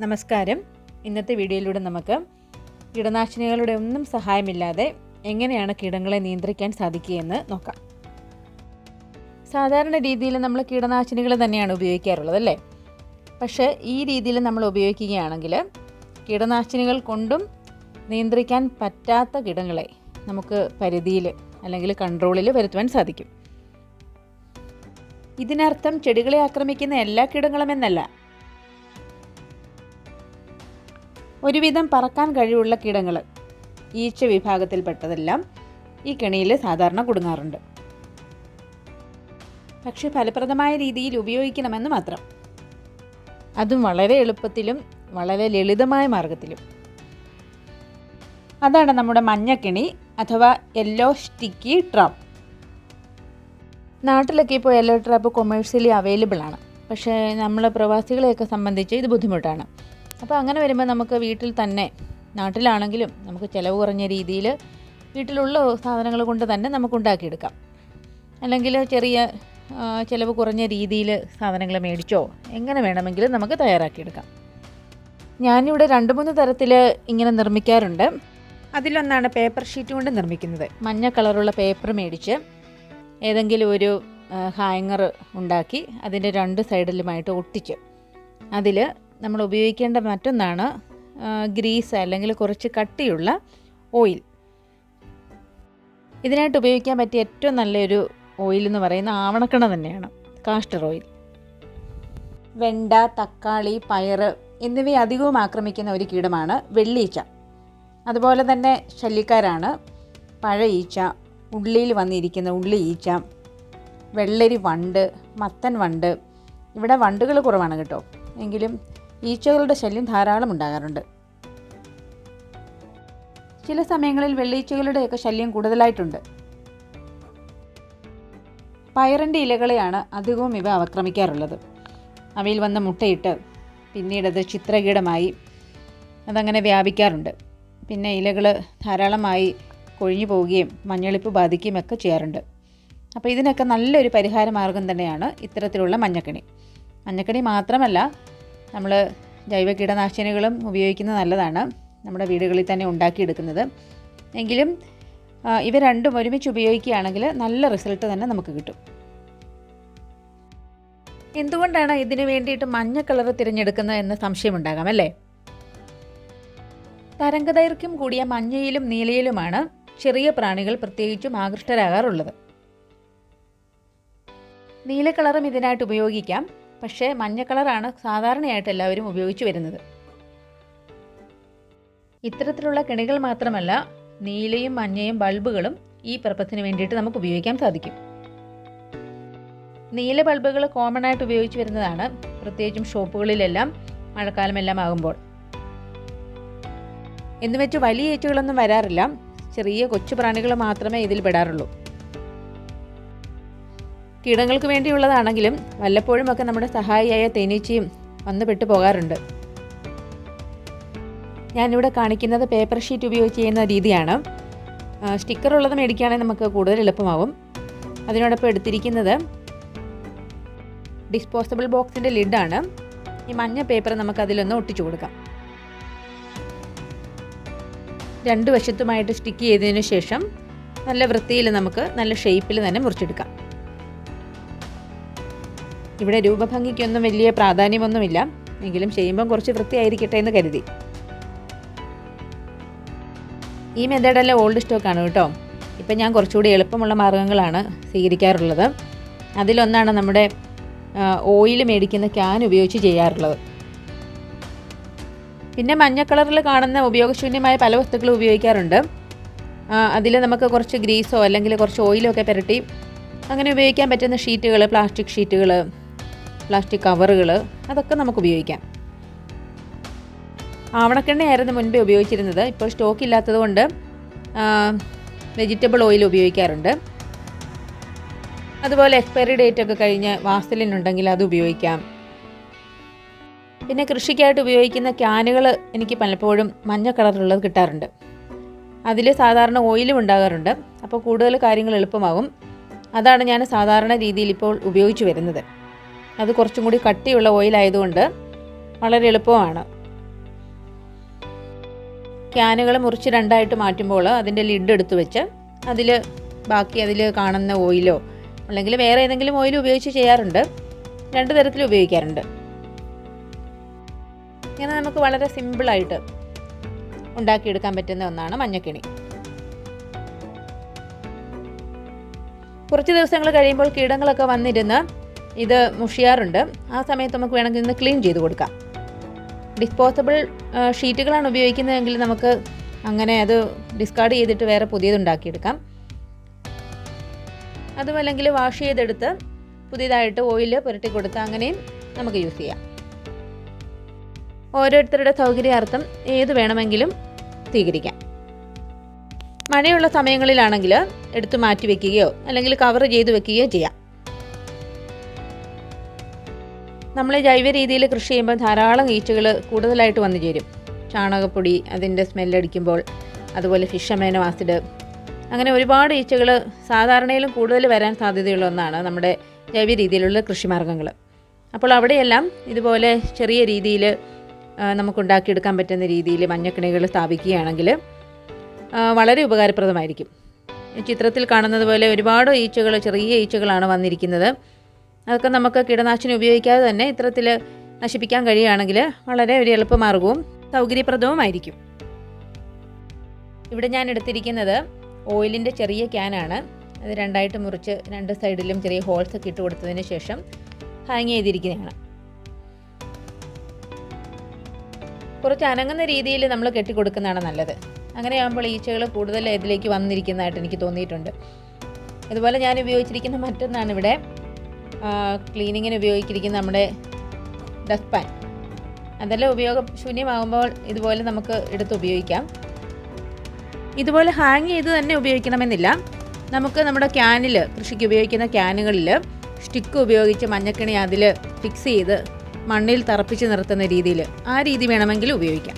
നമസ്കാരം. ഇന്നത്തെ വീഡിയോയിലൂടെ നമുക്ക് കീടനാശിനികളുടെ ഒന്നും സഹായമില്ലാതെ എങ്ങനെയാണ് കീടങ്ങളെ നിയന്ത്രിക്കാൻ സാധിക്കുകയെന്ന് നോക്കാം. സാധാരണ രീതിയിൽ നമ്മൾ കീടനാശിനികൾ തന്നെയാണ് ഉപയോഗിക്കാറുള്ളത് അല്ലേ? പക്ഷേ ഈ രീതിയിൽ നമ്മൾ ഉപയോഗിക്കുകയാണെങ്കിൽ കീടനാശിനികൾ കൊണ്ടും നിയന്ത്രിക്കാൻ പറ്റാത്ത കീടങ്ങളെ നമുക്ക് പരിധിയിൽ അല്ലെങ്കിൽ കൺട്രോളിൽ വരുത്തുവാൻ സാധിക്കും. ഇതിനർത്ഥം ചെടികളെ ആക്രമിക്കുന്ന എല്ലാ കീടങ്ങളും എന്നല്ല. ഒരുവിധം പറക്കാൻ കഴിവുള്ള കീടങ്ങൾ, ഈച്ച വിഭാഗത്തിൽപ്പെട്ടതെല്ലാം ഈ കെണിയിൽ സാധാരണ കുടുങ്ങാറുണ്ട്. പക്ഷേ ഫലപ്രദമായ രീതിയിൽ ഉപയോഗിക്കണമെന്ന് മാത്രം. അതും വളരെ എളുപ്പത്തിലും വളരെ ലളിതമായ മാർഗത്തിലും. അതാണ് നമ്മുടെ മഞ്ഞക്കെണി അഥവാ യെല്ലോ സ്റ്റിക്കി ട്രാപ്പ്. നാട്ടിലൊക്കെ ഇപ്പോൾ യെല്ലോ ട്രാപ്പ് കൊമേഴ്സ്യലി അവൈലബിൾ ആണ്. പക്ഷേ നമ്മൾ പ്രവാസികളെയൊക്കെ സംബന്ധിച്ച് ഇത് ബുദ്ധിമുട്ടാണ്. അപ്പോൾ അങ്ങനെ വരുമ്പോൾ നമുക്ക് വീട്ടിൽ തന്നെ, നാട്ടിലാണെങ്കിലും നമുക്ക് ചിലവ് കുറഞ്ഞ രീതിയിൽ വീട്ടിലുള്ള സാധനങ്ങൾ കൊണ്ട് തന്നെ നമുക്ക് ഉണ്ടാക്കിയെടുക്കാം. അല്ലെങ്കിൽ ചെറിയ ചിലവ് കുറഞ്ഞ രീതിയിൽ സാധനങ്ങൾ മേടിച്ചോ എങ്ങനെ വേണമെങ്കിലും നമുക്ക് തയ്യാറാക്കിയെടുക്കാം. ഞാനിവിടെ 2-3 തരത്തിൽ ഇങ്ങനെ നിർമ്മിക്കാറുണ്ട്. അതിലൊന്നാണ് പേപ്പർ ഷീറ്റ് കൊണ്ട് നിർമ്മിക്കുന്നത്. മഞ്ഞ കളറുള്ള പേപ്പർ മേടിച്ച് ഏതെങ്കിലും ഒരു ഹാങ്ങർ ഉണ്ടാക്കി അതിൻ്റെ 2 സൈഡിലുമായിട്ട് ഒട്ടിച്ച് അതിൽ നമ്മൾ ഉപയോഗിക്കേണ്ട മറ്റൊന്നാണ് ഗ്രീസ് അല്ലെങ്കിൽ കുറച്ച് കട്ടിയുള്ള ഓയിൽ. ഇതിനായിട്ട് ഉപയോഗിക്കാൻ പറ്റിയ ഏറ്റവും നല്ലൊരു ഓയിൽ എന്ന് പറയുന്ന ആവണക്കണ തന്നെയാണ്, കാസ്റ്റർ ഓയിൽ. വെണ്ട, തക്കാളി, പയർ എന്നിവയെ അധികവും ആക്രമിക്കുന്ന ഒരു കീടമാണ് വെള്ളീച്ച. അതുപോലെ തന്നെ ശല്യക്കാരാണ് പഴ ഈച്ച, ഉള്ളിയിൽ വന്നിരിക്കുന്ന ഉള്ളി ഈച്ച, വെള്ളരി വണ്ട്, മത്തൻ വണ്ട്. ഇവിടെ വണ്ടുകൾ കുറവാണ് കേട്ടോ, എങ്കിലും ഈച്ചകളുടെ ശല്യം ധാരാളം ഉണ്ടാകാറുണ്ട്. ചില സമയങ്ങളിൽ വെള്ളീച്ചകളുടെയൊക്കെ ശല്യം കൂടുതലായിട്ടുണ്ട്. പയറിൻ്റെ ഇലകളെയാണ് അധികവും ഇവ ആക്രമിക്കാറുള്ളത്. അവയിൽ വന്ന് മുട്ടയിട്ട് പിന്നീടത് ചിത്രകീടമായി അതങ്ങനെ വ്യാപിക്കാറുണ്ട്. പിന്നെ ഇലകൾ ധാരാളമായി കൊഴിഞ്ഞു പോവുകയും മഞ്ഞളിപ്പ് ബാധിക്കുകയും ഒക്കെ ചെയ്യാറുണ്ട്. അപ്പോൾ ഇതിനൊക്കെ നല്ലൊരു പരിഹാര മാർഗം തന്നെയാണ് ഇത്തരത്തിലുള്ള മഞ്ഞക്കെണി. മഞ്ഞക്കെണി മാത്രമല്ല, നമ്മൾ ജൈവ കീടനാശിനികളും ഉപയോഗിക്കുന്നത് നല്ലതാണ്, നമ്മുടെ വീടുകളിൽ തന്നെ ഉണ്ടാക്കിയെടുക്കുന്നത്. എങ്കിലും ഇവ രണ്ടും ഒരുമിച്ച് ഉപയോഗിക്കുകയാണെങ്കിൽ നല്ല റിസൾട്ട് തന്നെ നമുക്ക് കിട്ടും. എന്തുകൊണ്ടാണ് ഇതിനു വേണ്ടിയിട്ട് മഞ്ഞ കളർ തിരഞ്ഞെടുക്കുന്നത് എന്ന സംശയമുണ്ടാകാം അല്ലേ? തരംഗദൈർഘ്യം കൂടിയ മഞ്ഞയിലും നീലയിലുമാണ് ചെറിയ പ്രാണികൾ പ്രത്യേകിച്ചും ആകൃഷ്ടരാകാറുള്ളത്. നീല കളറും ഇതിനായിട്ട് ഉപയോഗിക്കാം. പക്ഷേ മഞ്ഞ കളറാണ് സാധാരണയായിട്ട് എല്ലാവരും ഉപയോഗിച്ചു വരുന്നത്. ഇത്തരത്തിലുള്ള കെണികൾ മാത്രമല്ല, നീലയും മഞ്ഞയും ബൾബുകളും ഈ പർപ്പസിന് വേണ്ടിയിട്ട് നമുക്ക് ഉപയോഗിക്കാൻ സാധിക്കും. നീല ബൾബുകൾ കോമൺ ആയിട്ട് ഉപയോഗിച്ച് വരുന്നതാണ്, പ്രത്യേകിച്ചും ഷോപ്പുകളിലെല്ലാം മഴക്കാലമെല്ലാം ആകുമ്പോൾ. എന്നുവെച്ച് വലിയ ഈച്ചകളൊന്നും വരാറില്ല, ചെറിയ കൊച്ചു പ്രാണികൾ മാത്രമേ ഇതിൽ പെടാറുള്ളൂ. കീടങ്ങൾക്ക് വേണ്ടിയുള്ളതാണെങ്കിലും വല്ലപ്പോഴും ഒക്കെ നമ്മുടെ സഹായിയായ തേനീച്ചയും വന്ന് പെട്ടു പോകാറുണ്ട്. ഞാനിവിടെ കാണിക്കുന്നത് പേപ്പർ ഷീറ്റ് ഉപയോഗിച്ച് ചെയ്യുന്ന രീതിയാണ്. സ്റ്റിക്കർ ഉള്ളത് മേടിക്കുകയാണെങ്കിൽ നമുക്ക് കൂടുതൽ എളുപ്പമാവും. അതിനോടൊപ്പം എടുത്തിരിക്കുന്നത് ഡിസ്പോസബിൾ ബോക്സിൻ്റെ ലിഡാണ്. ഈ മഞ്ഞ പേപ്പർ നമുക്ക് അതിലൊന്ന് ഒട്ടിച്ചു കൊടുക്കാം. 2 വശത്തുമായിട്ട് സ്റ്റിക്ക് ചെയ്തതിന് ശേഷം നല്ല വൃത്തിയിൽ നമുക്ക് നല്ല ഷേപ്പിൽ തന്നെ മുറിച്ചെടുക്കാം. ഇവിടെ രൂപഭംഗിക്കൊന്നും വലിയ പ്രാധാന്യമൊന്നുമില്ല, എങ്കിലും ചെയ്യുമ്പം കുറച്ച് വൃത്തിയായിരിക്കട്ടെ എന്ന് കരുതി. ഈ മെത്തേഡെല്ലാം ഓൾഡ് സ്റ്റോക്കാണ് കേട്ടോ. ഇപ്പം ഞാൻ കുറച്ചുകൂടി എളുപ്പമുള്ള മാർഗ്ഗങ്ങളാണ് സ്വീകരിക്കാറുള്ളത്. അതിലൊന്നാണ് നമ്മുടെ ഓയിൽ മേടിക്കുന്ന ക്യാൻ ഉപയോഗിച്ച് ചെയ്യാറുള്ളത്. പിന്നെ മഞ്ഞ കളറിൽ കാണുന്ന ഉപയോഗശൂന്യമായ പല വസ്തുക്കളും ഉപയോഗിക്കാറുണ്ട്. അതിൽ നമുക്ക് കുറച്ച് ഗ്രീസോ അല്ലെങ്കിൽ കുറച്ച് ഓയിലോ ഒക്കെ പുരട്ടി അങ്ങനെ ഉപയോഗിക്കാൻ പറ്റുന്ന ഷീറ്റുകൾ, പ്ലാസ്റ്റിക് ഷീറ്റുകൾ, പ്ലാസ്റ്റിക് കവറുകൾ, അതൊക്കെ നമുക്ക് ഉപയോഗിക്കാം. ആവണക്കെണ്ണയായിരുന്നു മുൻപേ ഉപയോഗിച്ചിരുന്നത്. ഇപ്പോൾ സ്റ്റോക്ക് ഇല്ലാത്തത് കൊണ്ട് വെജിറ്റബിൾ ഓയിൽ ഉപയോഗിക്കാറുണ്ട്. അതുപോലെ എക്സ്പയറി ഡേറ്റ് ഒക്കെ കഴിഞ്ഞ് വാസലിൻ ഉണ്ടെങ്കിൽ അത് ഉപയോഗിക്കാം. പിന്നെ കൃഷിക്കായിട്ട് ഉപയോഗിക്കുന്ന ക്യാനുകൾ എനിക്ക് പലപ്പോഴും മഞ്ഞ കളറുള്ളത് കിട്ടാറുണ്ട്. അതിൽ സാധാരണ ഓയിലും ഉണ്ടാകാറുണ്ട്. അപ്പോൾ കൂടുതൽ കാര്യങ്ങൾ എളുപ്പമാകും. അതാണ് ഞാൻ സാധാരണ രീതിയിൽ ഇപ്പോൾ ഉപയോഗിച്ച് വരുന്നത്. അത് കുറച്ചും കൂടി കട്ടിയുള്ള ഓയിലായതുകൊണ്ട് വളരെ എളുപ്പമാണ്. ക്യാനുകൾ മുറിച്ച് രണ്ടായിട്ട് മാറ്റുമ്പോൾ അതിൻ്റെ ലിഡ് എടുത്ത് വെച്ച് ബാക്കി അതിൽ കാണുന്ന ഓയിലോ അല്ലെങ്കിൽ വേറെ ഏതെങ്കിലും ഓയിൽ ഉപയോഗിച്ച് ചെയ്യാറുണ്ട്. 2 തരത്തിൽ ഉപയോഗിക്കാറുണ്ട്. ഇങ്ങനെ നമുക്ക് വളരെ സിമ്പിളായിട്ട് ഉണ്ടാക്കിയെടുക്കാൻ പറ്റുന്ന ഒന്നാണ് മഞ്ഞക്കെണി. കുറച്ച് ദിവസങ്ങൾ കഴിയുമ്പോൾ കീടങ്ങളൊക്കെ വന്നിരുന്ന് ഇത് മുഷിയാറുണ്ട്. ആ സമയത്ത് നമുക്ക് വേണമെങ്കിൽ ഇന്ന് ക്ലീൻ ചെയ്ത് കൊടുക്കാം. ഡിസ്പോസബിൾ ഷീറ്റുകളാണ് ഉപയോഗിക്കുന്നതെങ്കിൽ നമുക്ക് അങ്ങനെ അത് ഡിസ്കാർഡ് ചെയ്തിട്ട് വേറെ പുതിയതുണ്ടാക്കിയെടുക്കാം. അതുമല്ലെങ്കിൽ വാഷ് ചെയ്തെടുത്ത് പുതിയതായിട്ട് ഓയിൽ പുരട്ടി കൊടുത്ത് അങ്ങനെയും നമുക്ക് യൂസ് ചെയ്യാം. ഓരോരുത്തരുടെ സൗകര്യാർത്ഥം ഏത് വേണമെങ്കിലും സ്വീകരിക്കാം. മഴയുള്ള സമയങ്ങളിലാണെങ്കിൽ എടുത്തു മാറ്റി വെക്കുകയോ അല്ലെങ്കിൽ കവർ ചെയ്ത് വെക്കുകയോ ചെയ്യാം. നമ്മൾ ജൈവ രീതിയിൽ കൃഷി ചെയ്യുമ്പോൾ ധാരാളം ഈച്ചകൾ കൂടുതലായിട്ട് വന്നു ചേരും. ചാണകപ്പൊടി അതിൻ്റെ സ്മെല്ലടിക്കുമ്പോൾ, അതുപോലെ ഫിഷ് അമൈനോ ആസിഡ്, അങ്ങനെ ഒരുപാട് ഈച്ചകൾ സാധാരണയിലും കൂടുതൽ വരാൻ സാധ്യതയുള്ള ഒന്നാണ് നമ്മുടെ ജൈവ രീതിയിലുള്ള കൃഷിമാർഗ്ഗങ്ങൾ. അപ്പോൾ അവിടെയെല്ലാം ഇതുപോലെ ചെറിയ രീതിയിൽ നമുക്കുണ്ടാക്കിയെടുക്കാൻ പറ്റുന്ന രീതിയിൽ മഞ്ഞക്കെണികൾ സ്ഥാപിക്കുകയാണെങ്കിൽ വളരെ ഉപകാരപ്രദമായിരിക്കും. ചിത്രത്തിൽ കാണുന്നത് പോലെ ഒരുപാട് ഈച്ചകൾ, ചെറിയ ഈച്ചകളാണ് വന്നിരിക്കുന്നത്. അതൊക്കെ നമുക്ക് കീടനാശിനി ഉപയോഗിക്കാതെ തന്നെ ഇത്തരത്തിൽ നശിപ്പിക്കാൻ കഴിയുകയാണെങ്കിൽ വളരെ ഒരു എളുപ്പമാർഗവും സൗകര്യപ്രദവുമായിരിക്കും. ഇവിടെ ഞാൻ എടുത്തിരിക്കുന്നത് ഓയിലിൻ്റെ ചെറിയ ക്യാനാണ്. അത് രണ്ടായിട്ട് മുറിച്ച് 2 സൈഡിലും ചെറിയ ഹോൾസൊക്കെ ഇട്ട് കൊടുത്തതിന് ശേഷം ഹാങ് ചെയ്തിരിക്കുന്നതാണ്. കുറച്ച് അനങ്ങുന്ന രീതിയിൽ നമ്മൾ കെട്ടിക്കൊടുക്കുന്നതാണ് നല്ലത്. അങ്ങനെയാകുമ്പോൾ ഈച്ചകൾ കൂടുതൽ ഇതിലേക്ക് വന്നിരിക്കുന്നതായിട്ട് എനിക്ക് തോന്നിയിട്ടുണ്ട്. ഇതുപോലെ ഞാൻ ഉപയോഗിച്ചിരിക്കുന്ന മറ്റൊന്നാണ് ഇവിടെ ക്ലീനിങ്ങിന് ഉപയോഗിച്ചിരിക്കുന്ന നമ്മുടെ ഡസ്റ്റ് പാൻ. അതെല്ലാം ഉപയോഗശൂന്യമാകുമ്പോൾ ഇതുപോലെ നമുക്ക് എടുത്ത് ഉപയോഗിക്കാം. ഇതുപോലെ ഹാങ് ചെയ്ത് തന്നെ ഉപയോഗിക്കണമെന്നില്ല. നമുക്ക് നമ്മുടെ ക്യാനിൽ, കൃഷിക്ക് ഉപയോഗിക്കുന്ന ക്യാനുകളിൽ സ്റ്റിക്ക് ഉപയോഗിച്ച് മഞ്ഞക്കെണി അതിൽ ഫിക്സ് ചെയ്ത് മണ്ണിൽ തറപ്പിച്ച് നിർത്തുന്ന രീതിയിൽ ആ രീതി വേണമെങ്കിൽ ഉപയോഗിക്കാം.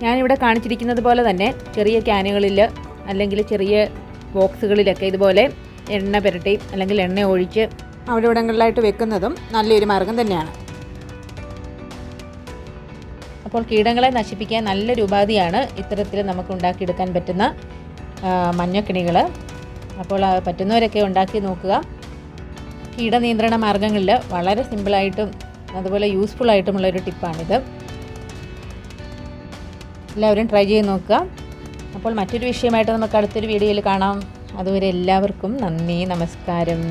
ഞാനിവിടെ കാണിച്ചിരിക്കുന്നത് പോലെ തന്നെ ചെറിയ ക്യാനുകളിൽ അല്ലെങ്കിൽ ചെറിയ ബോക്സുകളിലൊക്കെ ഇതുപോലെ എണ്ണ പുരട്ടി അല്ലെങ്കിൽ എണ്ണ ഒഴിച്ച് അവിടെ ഇവിടങ്ങളിലായിട്ട് വെക്കുന്നതും നല്ലൊരു മാർഗം തന്നെയാണ്. അപ്പോൾ കീടങ്ങളെ നശിപ്പിക്കാൻ നല്ലൊരു ഉപാധിയാണ് ഇത്തരത്തിൽ നമുക്ക് ഉണ്ടാക്കിയെടുക്കാൻ പറ്റുന്ന മഞ്ഞക്കെണികൾ. അപ്പോൾ പറ്റുന്നവരൊക്കെ ഉണ്ടാക്കി നോക്കുക. കീടനിയന്ത്രണ മാർഗ്ഗങ്ങളിൽ വളരെ സിമ്പിളായിട്ടും അതുപോലെ യൂസ്ഫുള്ളായിട്ടുമുള്ളൊരു ടിപ്പാണിത്. എല്ലാവരും ട്രൈ ചെയ്ത് നോക്കുക. അപ്പോൾ മറ്റൊരു വിഷയമായിട്ട് നമുക്ക് അടുത്തൊരു വീഡിയോയിൽ കാണാം. അതുവരെ എല്ലാവർക്കും നന്ദി, നമസ്കാരം.